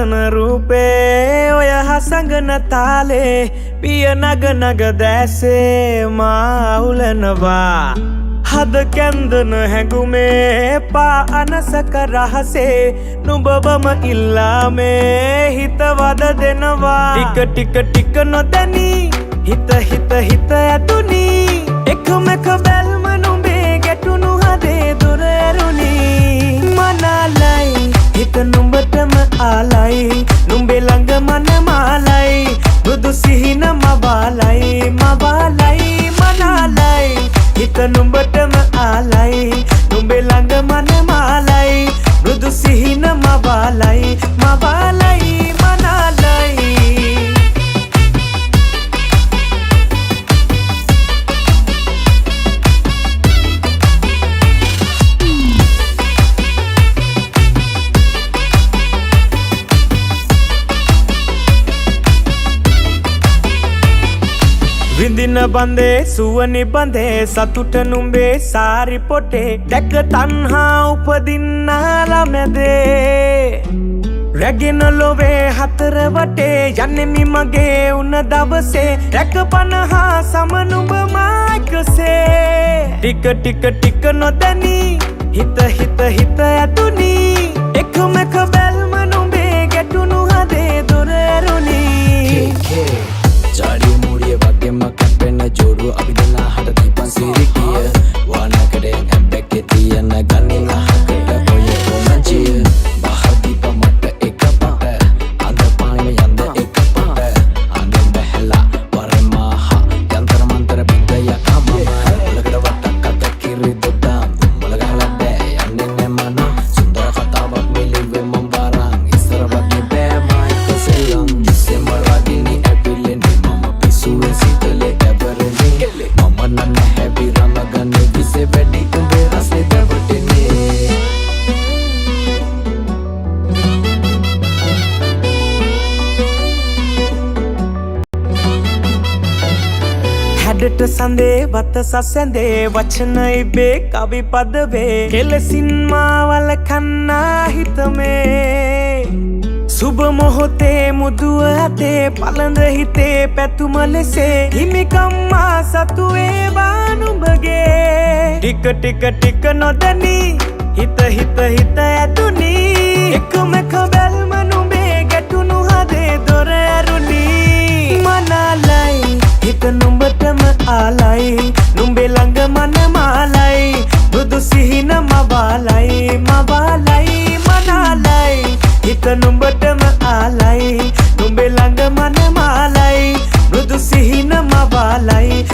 ලස්සන රූපේ ඔය හසඟන තාලේ පිය නග නග දැසේ මා උලනවා හද කැන්දන හැඟුමේ පා අනසක රහසේ නුඹවම ඉල්ලාමේ හිත වද දෙනවා ටික ටික ටික නොදැනී හිත ඇතුනි එකම එක බැල්ම නුඹේ ගැටුණු හදේ දුර ඇරුණි මනාලයි හිත නුඹටම ආලයි නුඹේ ළඟ මන මාලයි බුදු සිහින මවාලයි මනාලයි හිත නුඹටම ආලයි නුඹේ ළඟ මන මාලයි බුදු සිහින මවාලයි මනාලයි විඳින බන්දේ සුවනි බන්දේ සතුට නුඹේ සාරි පොටේ දැක තණ්හා උපදින්නාලා මැදේ රැගෙන ලොවේ හතර වටේ යන්නෙමි මගේ උන දවසේ රැක පනහා සම නුඹ මායිකසේ ටික ටික නොදැනී හිත ඇතුනි එකම එක බැල්ම නුඹේ ගැටුණු හදේ දොර ඇරුණි ජාඩිය මූඩිය වගේම කැපෙන ජෝඩුව අපි දෙනා හට දීපන් සිරිකිය වානකඩේ හැබැක්කේ තියන ගනින හකට ඔය කොනංචිය බහර් දීප මට එක පට අඳ පානෙම යන්ද එක පට අඳෙන් බැහැලා වරමාහ යන්තර මන්තර බින්ද යකම උලකට වටක් අත කිරි දොඩම් දුම්බල ගහලා බෑ යන්නේ නෑ මන සුන්දර කතාවක් මෙලිවෙ මම වරන් ඉස්සර වගේ බෑ මයික සෙල්ලම් ඩිසෙම්බර් වදිනේ ඇපිලෙන් සිතලේ ඇබරනේ මම නන්න හැබි රමගන්නේ විසේ වැඩි උඹේ රසේ දැවටනේ හැඩට සඳේ වත සසැඳේ වචන ඉබේ කවි පදවේ කෙලසින් මාවල කන්නා හිතමේ සුබ මොහොතේ මුදුව ඇතේ පළඳ හිතේ පැතුම ලෙසේ හිමිකම්මා සතුවේ බානුඹගේ ටික නොදැනී හිත ඇතුනි එකම එක බැල්ම නුඹේ ගැටුණු හදේ දොර ඇරුණි මනාලයි හිත නුඹටම ආලයි නුඹේ ළඟ මන මාලයි බුදු සිහින මවාලයි මනාලයි හිත නුඹටම ආලයි නුඹේ ළඟ මන මාලයි බුදු සිහින මවාලයි